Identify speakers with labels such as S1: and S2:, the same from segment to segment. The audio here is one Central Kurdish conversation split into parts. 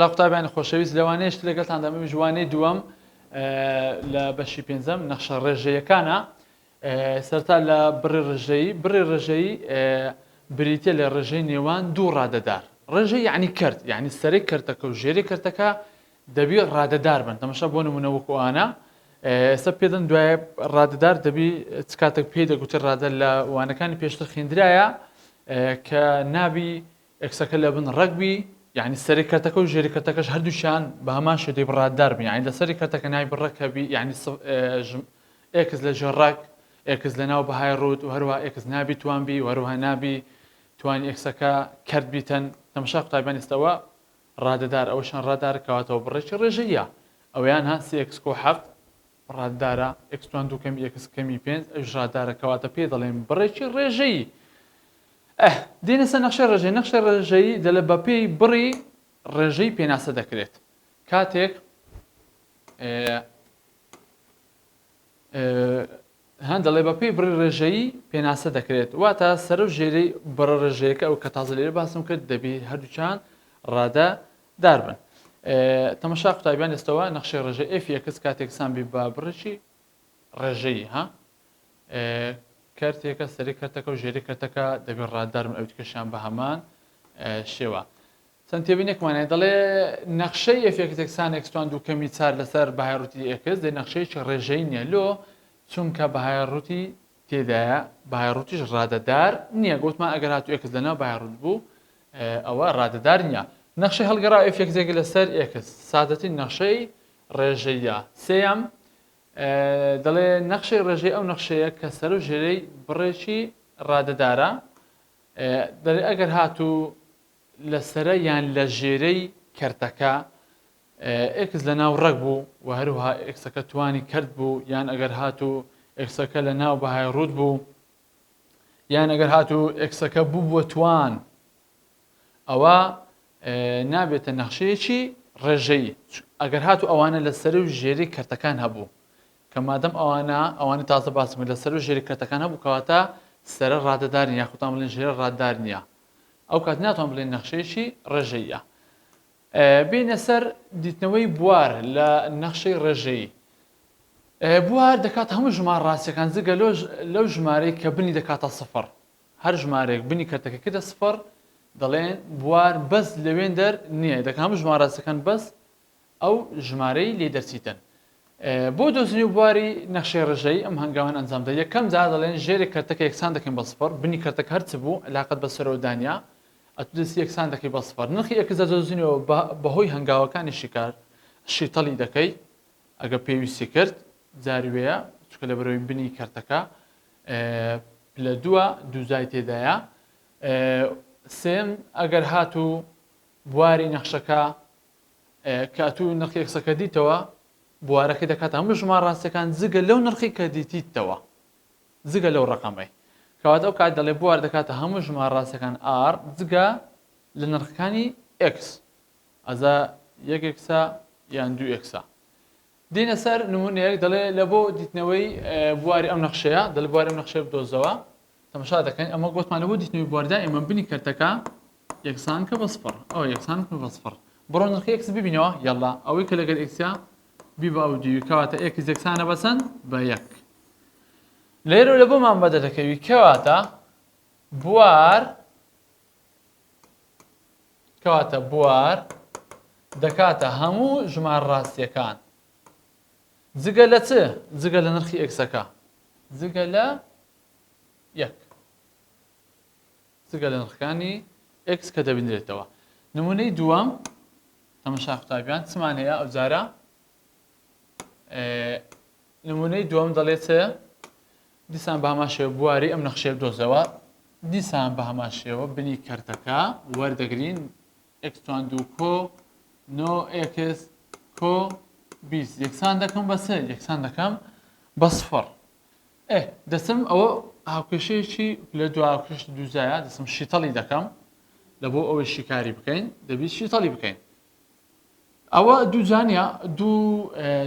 S1: سلااو قوتابیانی خۆشەویست لەوانەیە لەگەڵتان دەمە جوانەی دووەم لە بەشی پێنجەم نەخشە ڕێژەیەکانە سەرتا لە بڕی ڕێژەیی بریتە لە ڕێژەی نێوان دوو ڕادەدار ڕێژەی یعنی کرد یعنی سەرەی کردەکە و ژێری کردەکە دەبی ڕادەدار بن تەماشا بۆ نمونە وەکوانە ئێستا پێدەن دوایە ڕادەدار دەبی چ کاتێک پێی دەگوتێ ڕادە لە وانەکانی پێشتر خوێندرایە کە نابی ئەکسەکە لە بن ڕەگبی یعنی سەری کردەکە و ژێری کردەکەش هەردووشیان بە هەمان شێوەی ڕاددار بن یعنی لە سەری کردەکە نای بڕەکەبی یعنی ئێکس لە ژێڕک ئێکس لە ناو بەهای ڕوود و هەروە ئێکس نابی توانبی و هەروە نابی توانی ئێکسەکە کرد بیتن تەماشا قوتابیان ئێستاوە ڕادەدار ئەوەشان ڕاددار کەواتەوە بڕێکی ڕێژەیە ئەویان ها سێکس کۆ حەفت ڕاددارە ئەکسوان دوو کەمی ئێکس کەمی پێنج ئەوش ڕاددارە کەواتە پێ دەڵێن بڕێکی ڕێژەیی دێنە سەر نەخشەی ڕێژەی نەخشەی ڕێژەیی دەڵێ بە پێی بڕی ڕێژەی پێناسە دەکرێت کاتێک هەندەڵێ بە پێی بڕی ڕێژەیی پێناسە دەکرێت واتە سەر و ژێرەی بڕە ڕێژەیەەکە ئەو کە تازە لێرە باسم کرد دەبی هەردووچان ڕادە دار بن تەماشا قوتابیان ئێستەوە نەخشەی ڕێژەی ئێفیەکەس کاتێک سامبی بە بڕێکی ڕێژەیی ها کارتێکە سەری کردەکە و ژێری کردەکە دەبێت ڕاددار بن ئەوتیکەشیان بە هەمان شێوە چەند تێبینێکمانێ دەڵێ نەخشەی ئێفێکتێکسان ئەکسوان دوو کەمی چار لەسەر بەهایڕووتی ئێکس دەی نەخشەیەکی ڕێژەی نییە لۆ چونکە بەهایڕووتی تێدایە بەهایڕووتیش ڕادەدار نییە گوتمان ئەگەر هاتوو ئێکس لەناو بەهایڕووت بوو ئەوە ڕادەدار نییە نەخشەی هەڵگەڕا ئێفێکزێکی لەسەر ئێکس سادەتی نەخشەی ڕێژەیە سێەم دەڵێ نەخشەی ڕێژەی ئەو نەخشەیە کە سەر و ژێرەی بڕێکی ڕادەدارە دەڵێ ئەگەر هاتوو لەسرە یان لە ژێرەی کردەکە ئێکس لە ناو ڕەگ بوو و هەروها ئێکسەکە توانی کرد بوو یان ئەگەر هاتوو ئێکسەکە لە ناو بەهای ڕوود بوو یان ئەگەر هاتوو ئێکسەکە بوو بووە توان ئەوە نابێتە نەخشەیەکی ڕێژەیی ئەگەر هاتوو ئەوانە لە سەر و ژێری کردەکان هەبوو کە مادەم ئەوانە تازە باسم لە سەر و ژێری کردەکان هەبوو کەواتە سەرە ڕادەدار نیە یاخوتان بڵێن ژێرە ڕاددار نییە ئەو کات ناتوان بڵێن نەخشەیەکی ڕێژەیە بینە سەر دیتنەوەی بوار لە نەخشەی ڕێژەیی بوار دەکات هەموو ژمار ڕاستیەکان جگە لەو ژمارەی کە بنی دەکاتە سفر هەر ژمارێک بنی کردەکە کردە سفر دەڵێن بوار بەس لەوێن دەر نییە دەکات هەموو ژمار ڕاستیەکان بەس ئەو ژمارەی لێ دەرچیتن بۆ دۆزنی و بواری نەخشەی ڕێژەیی ئەم هەنگاوان ئەنجام دەدە یەکەم جار دەڵێن ژێری کردەکە یەکسان دەکەین بە سفر بنی کردەکە هەرچ بوو علاقەت بە سەرۆدانیا ئەتودەستی یەکسان دەکەی بە سفر نرخی ئێکس دەدۆزینەوە بەهۆی هەنگاوەکانی شیکار شیتەڵی دەکەی ئەگە پێویستی کرد جاری وەیە چکە لە بەرەوەی بنی کردەکە پلە دووە دووزای تێدایە سێم ئەگەر هاتوو بواری نەخشەکە کاتوو نرخی ئێکسەکە دیتەوە بوارەکەی دەکات هەموو ژمار ڕاستیەکان جگە لەو نرخی کە دیتیتەوە جگە لەو ڕقەمەی کەواتە ئەو کات دەڵێ بوار دەکاتە هەموو ژمار ڕاستیەکان ئار جگە لە نرخەکانی ئێکس ئەزا یەک ئێکسە یان دوو ئێکسە دینە سەر نمونەیەک دەڵێ لە بۆ دیتنەوەی بواری ئەم نەخشەیە دەڵێ بواری ئەم نەخشەیە بدۆزەوە تەماشا دەکەین ئەمە گوتمان لە بۆ دیتنەوەی بواردا ئێمە بنی کردەکە یەکسان کە بە سفر ئەو یەکسان کە بە سفر بڕۆ نرخی ئێکس ببینەوە یاڵا ئەوەی کە لەگەر ئێکسیا بی بە ئەو دیوی کەواتە ئێکس یەکسانە بەسەن بە یەک لێرە لە بۆمان بەدە دەکەوی کەواتە بوار دەکاتە هەموو ژمار ڕاستیەکان جگە لە چ جگە لە نرخی ئێکسەکە جگە لە یەک جگە لە نرخەکانی ئێکس کە دەبینرێتەوە نمونەی دووەم تەماشا قوتابیان چمان هەیە ئەو جارە نمونەی دووەم دەڵێت دیسان بە هەمان شێوە بواری ئەم نەخشەیە بدۆزەوە دیسان بە هەمان شێوە بنی کردەکە وەردەگرین ئێکسوان دوو کۆ نۆ ئێکس کۆ بیست یەکسان دەکەم بە سێ یەکسان دەکەم بە سفر دەسم ئەوە هاوکێشەیەکی لە دو هاوکێش دووزایە دەسم شیتەڵی دەکەم لە بۆ ئەوەی شیکاری بکەین دەبێت شیتەڵی بکەین ئەوە دوو جانیا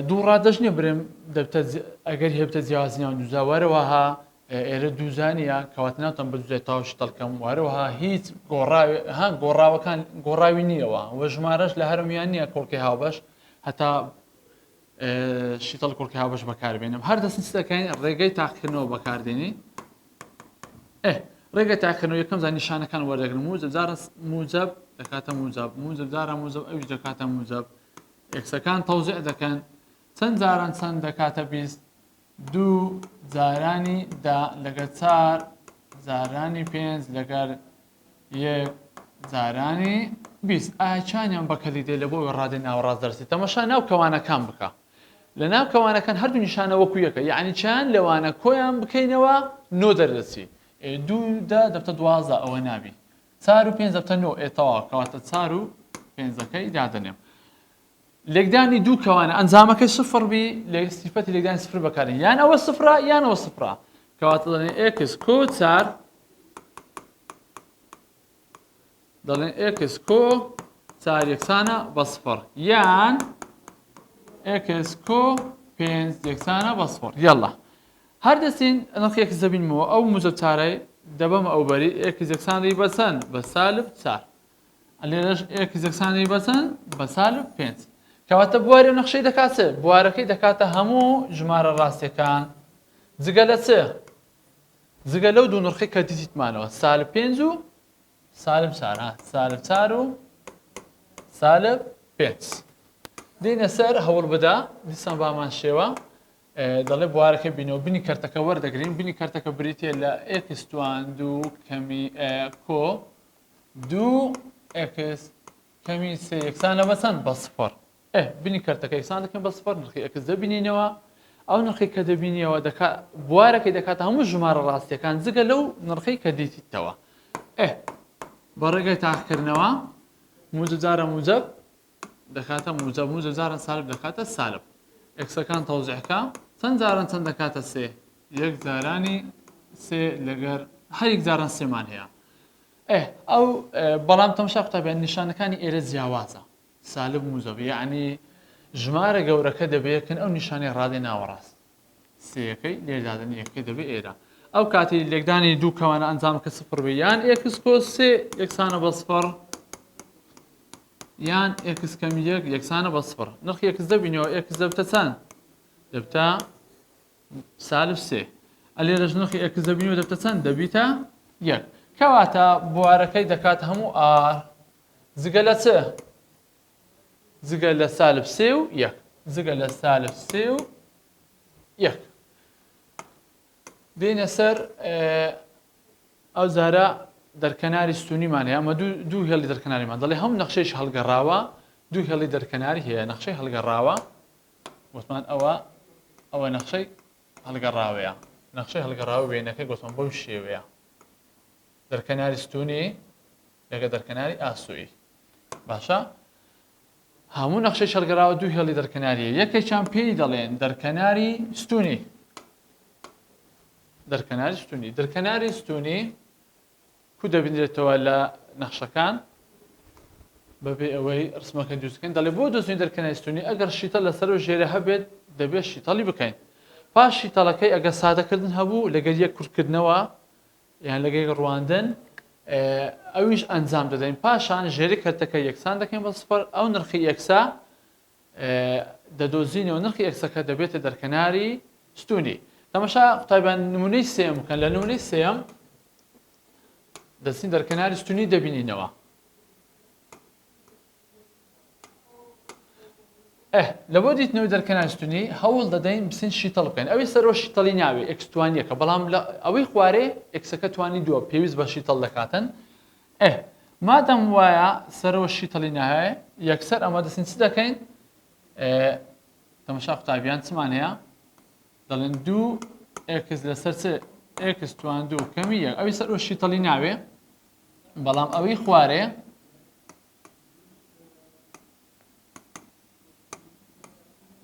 S1: دوو ڕادەژ نیە برێم ئەگەر هێبتە جیاوازنیان دووزاوەرەوەها ئێرە دووزانیە کەواتە ناوتەم بە دوزای تاو شتەڵکەم وارەوەها هیچ گۆڕاوەکان گۆڕاوی نییەوە وە ژمارەش لە هەرمیان نییە کۆڵکی هاوبەش هەتا شیتەڵ کۆڵکی هاوبەش بەکاربێنم هەر دەستن دەکەین ڕێگەی تاقیکردنەوە بەکاردێنی ڕێگە تاقیکردنەوە یەکەم زان نیشانەکان وەردەگرن موزب جارە موزب دەکاتە موزب جارە موزب ئەوش دەکاتە موزب ئێکسەکان تەوزیع دەکەن چەند جاران چەند دەکاتە 20 دوو جارانی دا لەگەر 4 جارانی 5 لەگەر 1 جارانی 20 ئاچانیان بەکەلی دێ لە بۆ ڕادێ ناوەڕاست دەرسی تەمەشا ناو کەوانەکان بکە لە ناو کەوانەکان هەردوو نیشانە وەکو یەکە یعنی چیان لەوانە کۆیان بکەینەوە نۆ دەردەچی دوو دا دەبتە 12 ئەوە نابی 4 و 5 دەبتە 9 ئێتەوە کەواتە 4 و 5ەکەی دادەنێم لێکدانی دوو کەوانە ئەنجامەکەی سفر بی لە سیفەتی لێکدانی سفر بەکارێن یان ئەوە سفرە یان ئەوە سفرە کەواتە دەڵێن x کۆ 4 دەڵێن x کۆ 4 یەکسانە بە سفر یان x کۆ 5 یەکسانە بە سفر یاڵا هەر دەستین نرخی x دەبینمەوە ئەو موزب چارەی دەبەمە ئەو بەری x یەکسانەی بەچەند بە سالب 4 لێرەش x یەکسانەی بەچەند بە سالب 5 کەواتە بوارێ نەخشەی دەکات بوارەکەی دەکاتە هەموو ژمارە ڕاستیەکان جگە لە چ جگە لەو دوو نرخی کە دیتمانەوە سالب 5 و سالب 4 سالب 4 و سالب 5 دێنە سەر هەوڵ بدا دیسان بامان شێوە دەڵێ بوارەکەی بینەوە بینی کەرتەکە وەردەگرین بینی کەرتەکە بریتە لە x توان دوو کەمی کۆ دوو x کەمی سێ یەکسانە بەچەند بە سفر بینی کەرتەکە یەکسان دەکەن بە سفر نرخی x دەبینینەوە ئەو نرخی کە دەبینیەوە بوارەکەی دەکاتە هەموو ژمارە ڕاستیەکان جگە لەو نرخی کە دیتیتەوە بە ڕێگەی تاقیکردنەوە موزب جارە موزب دەکاتە موزب موزب جارە سالب دەکاتە سالب ئەکسەکان تەوزیعەکە چەند جاران چەند دەکاتە سێ یەک جارانی سێ لەگەر هەر یەک جاران سێمان هەیە ئەو بەڵام تەماشا قوتابیان نیشانەکانی ئێرە جیاوازە سالب موزب یعنی ژمارە گەورەکە دەبێتکن ئەو نیشانەی ڕادێ ناوەڕاست سێەکەی لێدادنی یەکەکەی دەبێت ئێرە ئەو کاتی لێکدانی دوو کەوانە ئەنجامکە سفر بێ یان x کۆ سێ یەکسانە بە سفر یان x کەمی یەک یەکسانە بە سفر نرخی x دەبینەوە x دەبتە چەند دەبتە سالب سێ ئەلێرەش نرخی x دەبینەوە دەبتە چەند دەبیتە یەک کەواتە بوارەکەی دەکات هەموو r جگە لە چ جگە لە سالب سێ و یەک جگە لە سالب سێ و یەک دێنە سەر ئەو جارە دەرکەناری ستونیمان هەیە ئەمە دوو هێڵی دەرکەناریمان دەڵێ هەم نەخشەیش هەڵگەڕاوە دوو هێڵی دەرکەناری هەیە نەخشەی هەڵگەڕاوە گوتمان ئەوە نەخشەی هەڵگەڕاوەیە نەخشەی هەڵگەڕاوە وێنەکەی گوتمان بەو شێوەیە دەرکەناری ستونی لەگە دەرکەناری ئاسووی باشە هەموو نەخشەی هەڵگەڕاوە دوو هێڵی دەرکەناریە یەکێکیان پێی دەڵێن دەرکەناری ستونی دەرکەناری ستونی کو دەبینرێتەوە لە نەخشەکان بەبێ ئەوەی ڕسمەکە دروستکەین دەڵێ بۆ دۆزین دەرکەناری ستونی ئەگەر شیتە لەسەر و ژێرە هەبێت دەبێت شیتەڵی بکەین پاش شیتەڵەکەی ئەگەر سادەکردن هەبوو لەگەر یەک کورتکردنەوە یان لەگەی ڕواندن ئەویش ئەنجام دەدەین پاشان ژێری کەرتەکە یەکسان دەکەین بە سفر ئەو نرخی یەکسا دەدۆزینەوە نرخی یەکسەکە دەبێتە دەرکەناری ستونی تەماشا قوتابیان نمونەی سێم بکەن لە نمونەی سێم دەچین دەرکەناری ستونی دەبینینەوە لە بۆ دیتنەوەی دەرکەناری ستونی هەوڵ دەدەین بچین شیتەڵ بکەین ئەوەی سەرەوە شیتەڵی ناوێ x توانیەکە بەڵام ئەوەی خوارێ ئەکسەکە توانی دووە پێویست بە شیتەڵ دەکاتن مادەم وایە سەرەوە شیتەڵی ناهەیە یەکسەر ئەمە دەچین چ دەکەین تەماشا قوتابیان چمان هەیە دەڵێن دوو x لەسەر چ x توان دوو کەمی یەک ئەوەی سەرەوە شیتەڵی ناوێ بەڵام ئەوەی خوارێ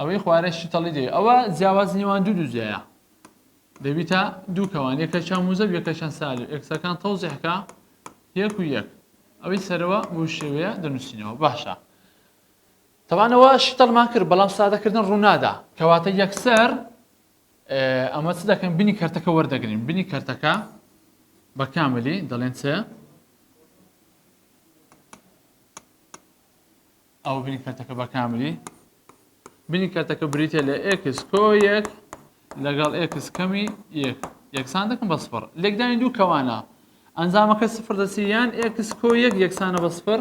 S1: ئەوەی خوارێ شیتەڵی دێ ئەوە جیاواز نێوان دوو دووزایە دەبیتە دوو کەوان یەکەشیان موزب یەکەشیان سالب ئێکسەکان تەوزیعەکە یەک و یەک ئەوەی سەرەوە بۆ شێوەیە دەنووسینەوە باشە تەوانەوە شیتەڵمان کرد بەڵام سادەکردن ڕوونادا کەواتە یەکسەر ئەمە چ دەکەین بنی کەرتەکە وەردەگرین بنی کەرتەکە بە کاملی دەڵێن چ ئەو بنی کەرتەکە بە کاملی بنی کەرتەکە بریتە لە x کۆ یەک لەگەڵ x کەمی یەک یەکسان دەکەم بە سفر لێکدانی دوو کەوانە ئەنجامەکە سفر دەچی یان x کۆ یەک یەکسانە بە سفر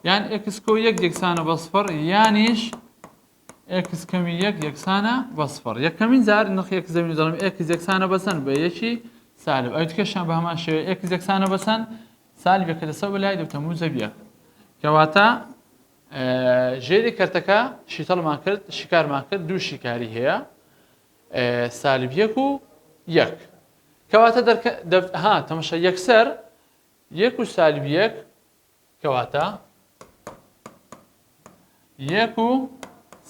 S1: یان x کۆ یەک یەکسانە بە سفر یانیش x کەمی یەک یەکسانە بە سفر یەکەمین جار نرخی x دەبین دەڵێم x یەکسانە بەچەند بە یەکی سالب ئەو دیکەشیان بە هەمان شێوەیە x یەکسانە بەچەند سالبێکە لەسەر بەلای دەبتە موجب یەک کەواتە ژێری کەرتەکە شیتەڵمان کرد شیکارمان کرد دوو شیکاری هەیە سالب یەک و یەک کەواتە تەماشا یەکسەر یەک و سالب یەک کەواتە یەک و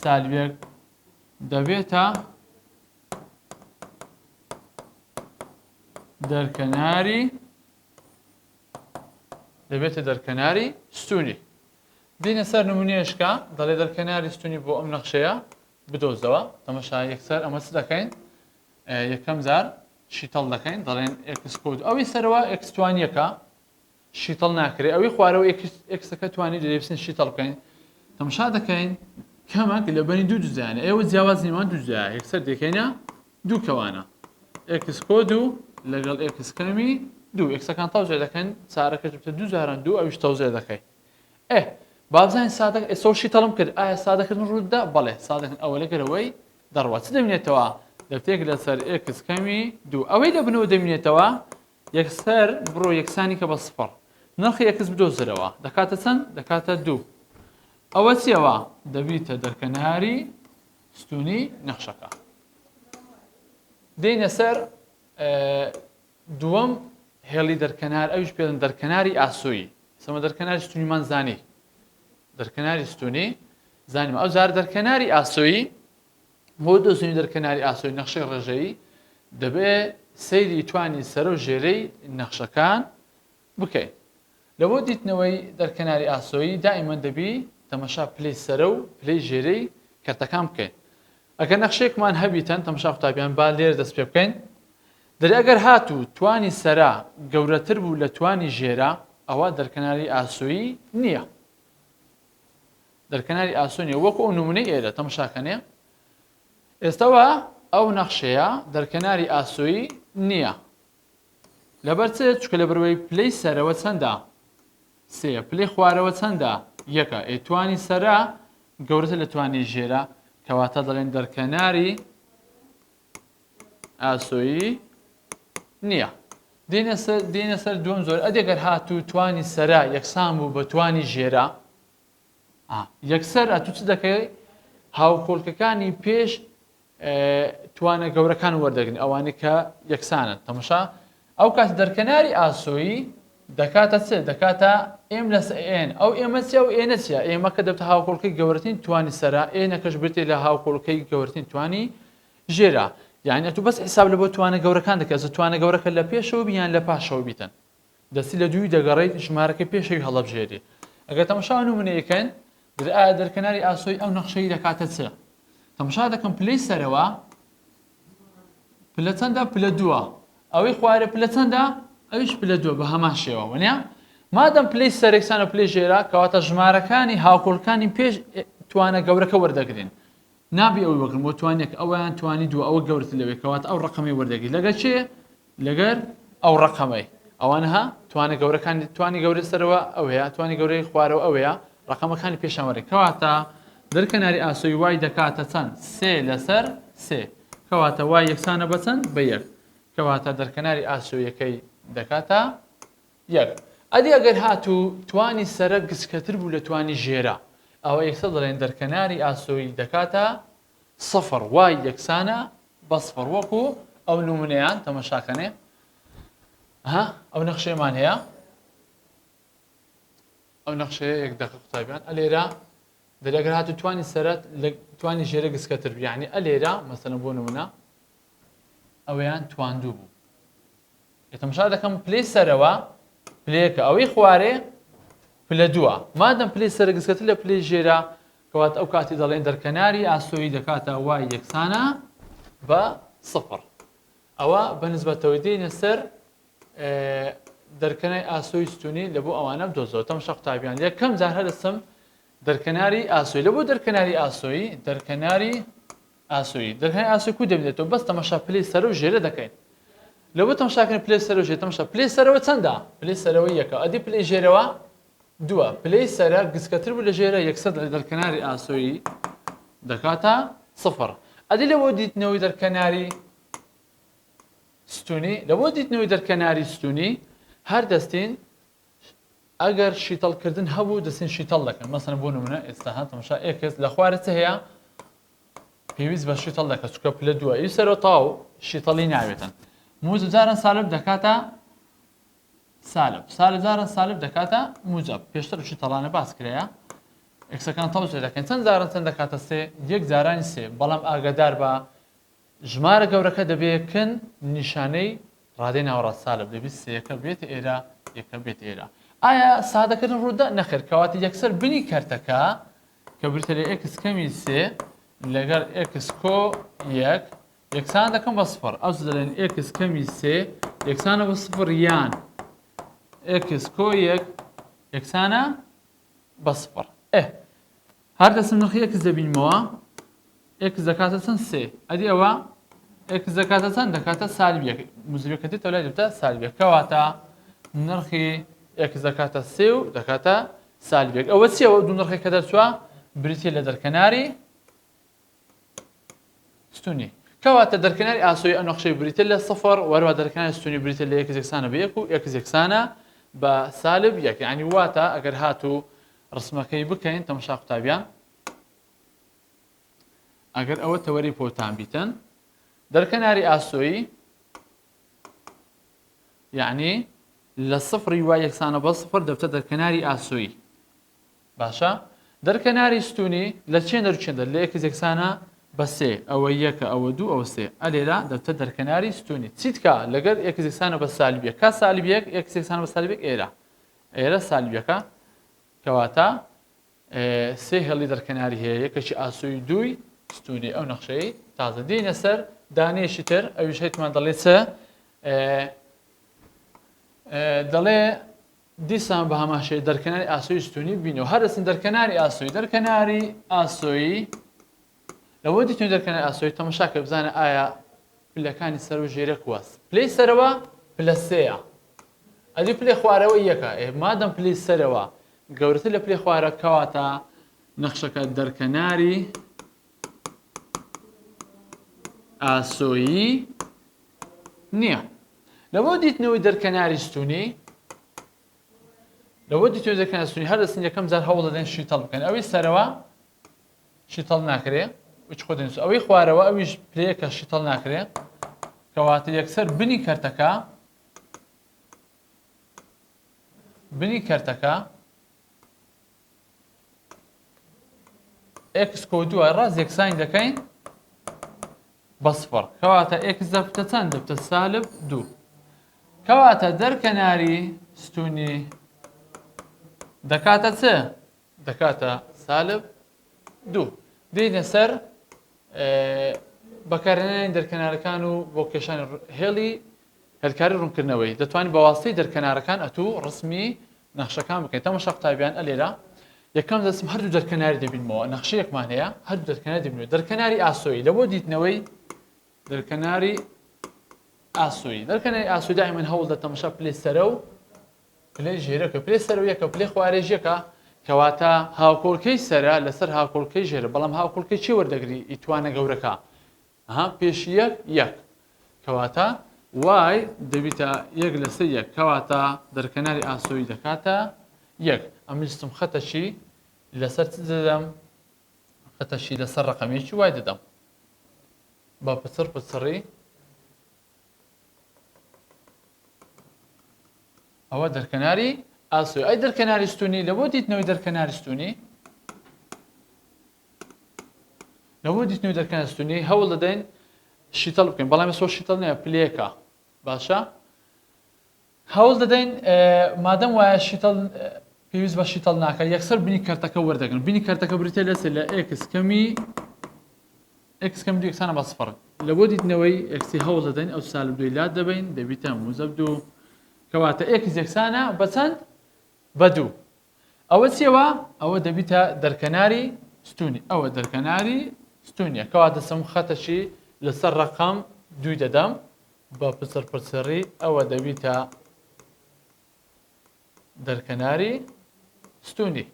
S1: سالب یەک دەبێتە دەرکەناری ستونی دینە سەر نمونەیەشکە دەڵێ دەرکەناری ستونی بۆ ئەم نەخشەیە بدۆزەوە تەماشا یەکسەر ئەمە چ دەکەین یەکەم جار شیتەڵ دەکەین دەڵێن x کۆد ئەوی سەرەوە x توانیەکە شیتەڵ ناکرێت ئەوی خوارەوە xەکە توانی دەبێت شیتەڵ بکەین تەماشا دەکەین کەمەک لە بەنی دوو جوزیانە ئێوە جیاواز نیمان دوو جوزایە یەکسەر دەکەینە دوو کەوانە x کۆد و لەگەڵ x کەمی دوو xەکان تەوزێ دەکەن چارەکە بتە دوو جاران دوو ئەویش تەوزێ دەکەی بابزانین سادە ئێستا شیتەڵم کرد ئایا سادەکردن ڕوودا بەڵێ سادەکردن ئەوە لەگەرەوەی دەڕوات چ دەبینێتەوە دەفتێک لەسەر x کەمی دوو ئەوەی لە بنەوە دەبینێتەوە یەکسەر بڕۆ یەکسانی کە بە سفر نرخی x بدۆزرەوە دەکاتە چەند دەکاتە دوو ئەوە چیەوە دەبیتە دەرکەناری ستونی نەخشەکە دێنە سەر دووەم هێڵی دەرکەنار ئەوش پێدەن دەرکەناری ئاسووی سەمە دەرکەناری ستونیمان زانی دەرکەناری ستونی زانیم ئەو جار دەرکەناری ئاسووی بۆ دۆزینی دەرکەناری ئاسووی نەخشەی ڕێژەیی دەبێ سەیری توانی سەرە و ژێرەی نەخشەکان بکەین لە بۆ دیتنەوەی دەرکەناری ئاسۆیی دائیمەن دەبی تەمەشا پلەی سەرە و پلەی ژێرەی کەرتەکان بکەین ئەگەر نەخشەیەکمان هەبیتەن تەمەشا قوتابیان با لێرە دەست پێ بکەین دەری ئەگەر هاتوو توانی سەرا گەورەتر بوو لە توانی ژێرە ئەوە دەرکەناری ئاسۆیی نییە دەرکەناری ئاسۆ نییە وەکو ئەو نمونەی ئێرە تەمەشاکەنێ ئێستاوە ئەو نەخشەیە دەرکەناری ئاسۆیی نییە لەبەر چکە لە بەروەی پلەی سەرەوە چەندە سێ پلەی خوارەوە چەندە یەکە توانی سەرا گەورەتر لە توانی ژێرە کەواتە دەڵێن دەرکەناری ئاسۆیی نییە دێنە سەر دووەم زۆر ئەدێگەر هاتوو توانی سەرا یەکسان بوو بە توانی ژێرە یەکسەر ئەتوو چ دەکەی هاوکۆڵکەکانی پێش توانە گەورەکان وەردەگرن ئەوانەی کە یەکسانن تەماشا ئەو کات دەرکەناری ئاسۆیی دەکاتە چ دەکاتە ئێم لەس ئێن ئەو ئێمە چیە و ئێنە چیە ئێمە کە دەبتە هاوکۆڵکەی گەورەترین توانی سەرا ئێنەکەش برتێ لە هاوکۆڵکەی گەورەترین توانی ژێرە یعنی ئەتوو بەس حساب لە بۆ توانە گەورەکان دەکات توانە گەورەکە لە پێشەوە بیان لە پاشەوە بیتن دەستی لە دووی دەگەڕێیت ژمارەکە پێشەوی هەڵەبژێری ئەگەر تەماشا نمونەیەکەن ئایا دەرکەناری ئاسۆی ئەو نەخشەی دەکاتە چ تەماشا دەکەم پلەی سەرەوە پلە چەندە پلە دووە ئەوەی خوارە پلە چەندە ئەویش پلە دووە بە هەمان شێوە وەنیا مادەم پلەی سەرێکسانە پلەی ژێرە کەواتە ژمارەکانی هاوکۆڵکانی پێش توانە گەورەکە وەردەگرن نابی ئەوی وەگرن بۆ توانێک ئەویان توانی دووە ئەوە گەورەتر لەوێ کەواتە ئەو ڕقەمەی وەردەگری لەگەر چێ لەگەر ئەو ڕقەمەی ئەوانەها توانە گەورەکانی توانی گەورەی سەرەوە ئەوەیە توانی گەورەی خوارەوە ئەوەیە ڕقەمەکانی پێشەوەری کەواتە دەرکەناری ئاسۆی وای دەکاتە چەند سێ لەسەر سێ کەواتە وای یەکسانە بە چەند بە یەک کەواتە دەرکەناری ئاسۆیەکەی دەکاتە یەک ئەدی ئەگەر هاتوو توانی سەرە گچکەتر بوو لە توانی ژێرە ئەوە یەکسەر دەڵێن دەرکەناری ئاسۆی دەکاتە سەفر وای یەکسانە بە سەفر وەکو ئەو نمونەیان تەماشاکەنێ ئەو نەخشەیەمان هەیە ئەو نەخشەیە یەک دەقیقە قوتابیان ئەلێرە دەرەگەر هاتوو توانی سەرەت لە توانی ژێرە گچکەتر یعنی ئەلێرە مەسەلەن بۆ نمونە ئەوەیان تواندوو بوو تەماشا دەکەم پلەی سەرەوە پلەیەکە ئەوەی خوارێ پلە دووە مادەم پلەی سەرە گچکەتر لە پلەی ژێرە کەواتە ئەو کاتی دەڵێن دەرکەناری ئاسۆیی دەکاتە وای یەکسانە بە سفر. ئەوە بەنسبەتەوەی دێنە سەر دەرکەنای ئاسۆی ستونی لە بۆ ئەوانە بدۆزەوە. تەماشا قوتابیان یەکەم جار هەرسم دەرکەناری ئاسۆی لە بۆ دەرکەناری ئاسۆیی دەرکەناری ئاسۆی کو دەبێتەوە بەس تەماشا پلەی سەر و ژێرە دەکەین. لە بۆ تەماشاکردن پلەی سەر و ژێرە تەماشا پلەی سەرەوە چەندە؟ پلەی سەرەوەی یەکە. ئەدی پلەی ژێرەوە دووە. پلەی سەرە گچکەتر بوو لە ژێرە یەکسەد لە دەرکەناری ئاسۆیی دەکاتە سفر. ئەدی لە بۆ دیتنەوەی دەرکەناری ستونی لە بۆ دیتنەوەی دەرکەناری ستونی هەر دەستین ئەگەر شیتەڵکردن هەبوو دەستین شیتەڵ دەکەن. مەسەڵەن بۆ نمونە ئێستا هات تەماشا ئێکس لە خوارە چ هەیە؟ پێویست بە شیتەڵ دەکات چونکە پلە دووە. ئیتر سەرەوە تاو شیتەڵی ناوێتن. موجب جاران سالب دەکاتە سالب. سالب جاران سالب دەکاتە موجب. پێشتر شیتەڵانە باس کرایە. ئێکسەکان تەواو دەکەن. چەند جاران چەند دەکاتە سێ؟ یەک جارانی سێ. بەڵام ئاگادار بە ژمارە گەورەکە دەبێتکن نیشانەی ڕادەی ناوەڕاست سالب دەبێت سێیەکە بێت ئێرە یەکە بێت ئێرە. ئایا سادەکردن ڕوودا نەخێر کەواتە یەکسەر بنی کەرتەکە کە بریتە لە ئێکس کەمی سێ لەگەڵ ئێکس کۆ یەک یەکسان دەکەم بە سفر. ئەو دەڵێن ئێکس کەمی سێ یەکسانە بە سفر یان ئێکس کۆ یەک یەکسانە بە سفر. هەر دەستم نرخی ئێکس دەبینمەوە ئێکس دەکاتە چەند سێ. ئەدی ئەوە ئێکس دەکاتە چەند دەکاتە سالب یەک. موجبەکە دێتەوە لای دەبتە سالب یەک. کەواتە نرخی ئێکس دەکاتە سێ و دەکاتە سالب یەک. ئەوە چیەوە دوو نرخی کە دەرچووە بریتە لە دەرکەناری ستونی. کەواتە دەرکەناری ئاسۆیی ئەو نەخشەی بریتە لە سفر وەروە دەرکەناری ستونی بریتە لە ئێکس یەکسانە بە یەک و ئێکس یەکسانە بە سالب یەک. یعنی واتە ئەگەر هاتوو ڕسمەکەی بکەین تەماشا قوتابیان ئەگەر ئەوە تەوەری پۆتان بیتن دەرکەناری ئاسۆیی یعنی لە سفری وای یەکسانە بە سفر دەبتە دەرکەناری ئاسۆیی. باشە دەرکەناری ستونی لە چێن دەرچێنە لە ئێکس یەکسانە بە سێ ئەوە یەکە ئەوە دوو ئەوە سێ. ئەلێرە دەبتە دەرکەناری ستونی. چیتکە لەگەر ئێکس یەکسانە بە سالب یەک کا سالب یەک ئێکس یەکسانە بە سالب یەک ئێرە سالب یەکە. کەواتە سێ هێڵی دەرکەناری هەیە یەکێکی ئاسۆیی دووی ستونی. ئەو نەخشەی تازە دێنە سەر دانێشی تر ئەویش هەیتمان دەڵێ چە دەڵێ دیسان بە هەماشەی دەرکەناری ئاسۆیی ستونی بینەوە. هەرسن دەرکەناری ئاسۆیی لەوە دیتونی دەرکەناری ئاسۆیی تەماشاکە بزانە ئایا پلەکانی سەر و ژێرە کواست. پلەی سەرەوە پلە سێیە. ئەدی پلەی خوارەوە یەکە. مادەم پلەی سەرەوە گەورەتر لە پلەی خوارە کەواتە نەخشەکە دەرکەناری ئاسۆیی نییە. لەبۆ دیتنەوەی دەرکەناری ستونی هەر دەستن یەکەم جار هەوڵ دەدەن شیتەڵ بکەن. ئەوەی سەرەوە شیتەڵ ناکرێ وچ خۆ دەنووسێ. ئەوەی خوارەوە ئەویش پلەیەکە شیتەڵ ناکرێ. کەواتە یەکسەر بنی کەرتەکە ئێکس کۆ دووە ڕاست یەکسانی دەکەین بە سفر. کەواتە ئێکس دەبتە چەند دەبتە سالب دوو. کەواتە دەرکەناری ستونی دەکاتە چ؟ دەکاتە سالب دوو. دێنە سەر بەکارهێنانی دەرکەنارەکان و بۆ کێشانی هێڵی هێلکاری ڕوونکردنەوەی دەتوانین بە واستەی دەرکەنارەکان ئەتوو ڕسمی نەخشەکان بکەین. تەماشا قوتابیان ئەلێرە یەکەم دەستم هەردوو دەرکەناری دەبینمەوە. نەخشەیەکمان هەیە هەردوو دەرکەناری دەبینەوە. دەرکەناری ئاسۆیی لە بۆ دیتنەوەی دەرکەناری ئاسۆیی دائیمەن هەوڵ دە تەماشا پلەی سەرە و پلەی ژێرە کە پلەی سەرەوە یەکە پلەی خوارێژ یەکە. کەواتە هاوکۆڵکەی سەرە لەسەر هاوکۆڵکەی ژێرە. بەڵام هاوکۆڵکەی چی وەردەگری ئیتوانە گەورەکە پێش یەک. کەواتە وای دەبیتە یەک لەسەر یەک. کەواتە دەرکەناری ئاسۆیی دەکاتە یەک. ئەمیستم خەتەشی لەسەر چ دەدەم؟ خەتەشی لەسەر ڕقەمێکی وای دەدەم بە پچڕی ئەوە دەرکەناری ئاسۆیی. ئەی دەرکەناری ستونی لە بۆ دیتنەوەی دەرکەناری ستونی هەوڵ دەدەین شیتەڵ بکەین. بەڵام ئێستا شیتەڵ نییە پلەیەکە. باشە هەوڵ دەدەین مادەم وایە شیتەڵ پێویست بە شیتەڵ ناکە یەکسەر بینی کەرتەکە وەردەگرن بینی کەرتەکە بریتە لەسێ لە x کەمی x کەم 2 یەکسانە بە سفر لە بۆ دیتنەوەی x هەوڵ دەدەین ئەو سالب دوی لات دەبین دەبیتە موزەب 2 کەواتە x یەکسانە بە چەند بە 2 ئەوە چیەوە ئەوە دەبیتە دەرکەناری ستونی ئەوە دەرکەناری ستونیە کەواتە سەم خەتەشی لەسەر ڕقم 2 دەدەم بە پسر پرسەڕی ئەوە دەبیتە دەرکەناری ستونی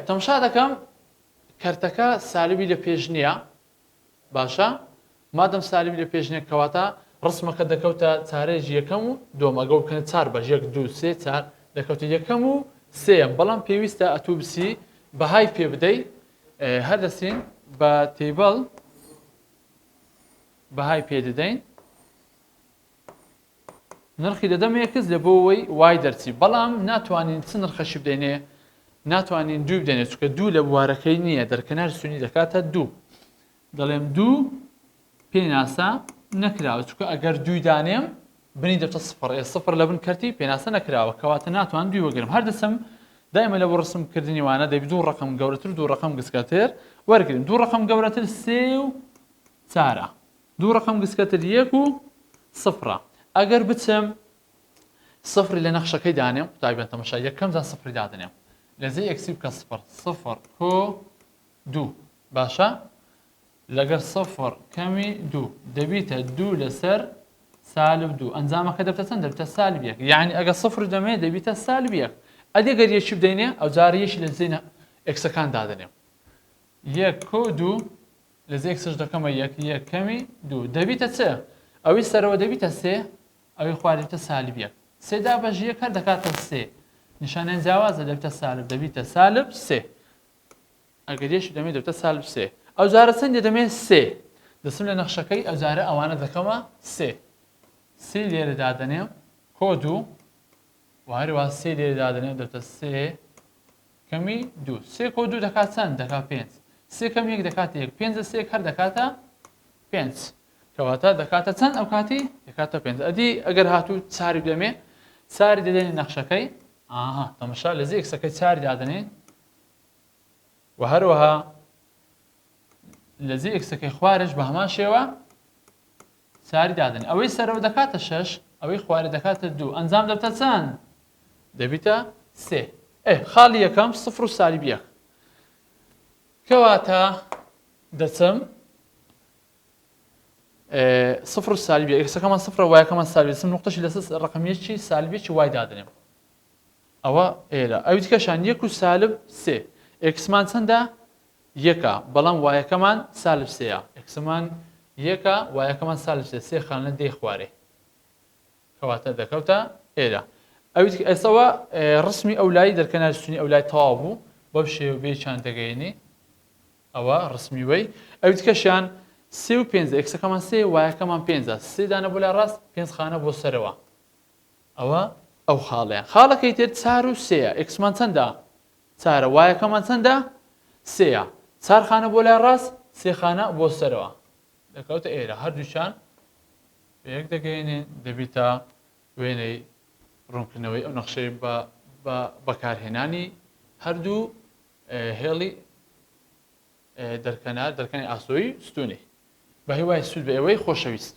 S1: تەماشا دەکەم کەرتەکە سالبی لە پێش نییە باشە مادەم سالبی لە پێش نییە کەواتە ڕسمەکە دەکەوتە چارەیەکی یەکەم و دۆمەگە و بکەنە 4 بەش 1 2 3 4 دەکەوتە یەکەم و سێم بەڵام پێویستە ئەتوو بسی بەهای پێ بدەیت هەر دەستین بە تێبڵ بەهای پێ دەدەین نرخی دەدەم یەکس لە بۆەوەی وای دەرچی بەڵام ناتوانین چ نرخەشی بدەینێ ناتوانین دوو بدەینێت چکە دوو لە بوارەکەی نییە دەرکەنار سونی دەکاتە 2 دەڵێم 2 پێناسە نەکراوە چکە ئەگەر دوی دانێم بنی دەبتە سفر سفر لە بن کەرتی پێناسە نەکراوە کەواتە ناتوان دوی وەگرم هەر دەسم دایمە لە بۆ ڕسمکردنی وانە دەبی دوو ڕقم گەورەتر دوو ڕقم گسکەتر وەرگرین دوو ڕقم گەورەتر 3 و 4 دوو ڕقم گسکەتر 1 و 0 ئەگەر بچم سفری لە نەخشەکەی دانێم قوتابیان تەماشا یەکەمجان سفری دادنێم لەزەی ئەکسی بکە سفر سفر کۆ 2 باشە لەگەر سفر کەمی 2 دەبیتە 2 لەسەر سالب 2 ئەنجامەکە دەبتە چەند دەبتە سالب 1 یعنی ئەگە سفر دەمێ دەبیتە سالب 1 ئەدێ گەر یەکی بدەینێ ئەو جارە یەشی لە زەی ئەکسەکان دادنێم 1 کۆ 2 لەزەی ئەکسش دەکەمە 1 کەمی 2 دەبیتە چێ ئەوەی سەرەوە دەبیتە 3 ئەوەی خواردێتە سالب 1 سێدا بەش 1 هەر دەکاتە 3 نیشانەی جیاوازە دەبیتە سالب دەبیتە سالب 3 ئەگەر یەشی دەمێ دەبتە سالب 3 ئەو جارە چەندێ دەمێ 3 دەسم لە نەخشەکەی ئەو جارە ئەوانە دەکەمە 3 لێرە دادەنێم کۆ 2 وهروە 3 لێرە دادەنێم دەبتە 3 کەمی 2 3 کۆ 2 دەکات چەند دەکات 5 3 کەم 1 دەکاتە 1 5 3 هەر دەکاتە 5 کەواتە دەکاتە چەند ئەو کاتی دەکاتە 5 ئەدی ئەگەر هاتوو چاری دەمێ چاری دەدەنی نەخشەکەی تەماشا لە زەی ئەکسەکەی چاری دادەنێن و هەروەها لە زەی ئەکسەکەی خوارش بە هەمان شێوە چاری دادن ئەوەی سەرەوە دەکاتە 6 ئەوەی خوارە دەکاتە 2 ئەنجام دەبتە چەند دەبیتە 3 خاڵی یەکەم سفر و سالب 1 کەواتە دەچم سفر و سالب 1 ئەکسەکەمان سفرە وایەکەمان سالب دەچم نقطەشی لەسەر ڕقمیەکی سالبێکی وای دادنێم ئەوە ئێرە ئەوی دیکەشان 1 و سالب 3 ئێکسمان چەندە یەکە بەڵام وایەکەمان سالب 3 ئێکسمان یەکە وایەکەمان سالب 3 خانە دەی خوارێ کەواتە دەکەوتە ئێرە ئەوی ئێسەوە ڕسمی ئەولایی دەرکەنار سونی ئەولای تەواو بوو بەو شێوەیەکیان دەگەیەنی ئەوە ڕسمی وەی ئەوی دیکەشیان 3 و 5 ئێکسەکەمان 3 وایەکەمان 5 3 دانە بۆ لای ڕاست 5 خانە بۆ سەرەوە ئەوە ئەو خاڵەیە خاڵەکەی تر 4 و 3 ئێکسمان چەندە 4 وایەکەمان چەندە 3 4 خانە بۆ لای ڕاست 3 خانە بۆ سەرەوە دەکەوتە ئێرە هەردووچان یەک دەگەێنێن دەبیتە وێنەی ڕوونکردنەوەی ئەو نەخشەی بە بەکارهێنانی هەردوو هێڵی دەرکەنار دەرکەنی ئاسۆیی ستونی بە هیوای سوود بە ئێوەی خۆشەویست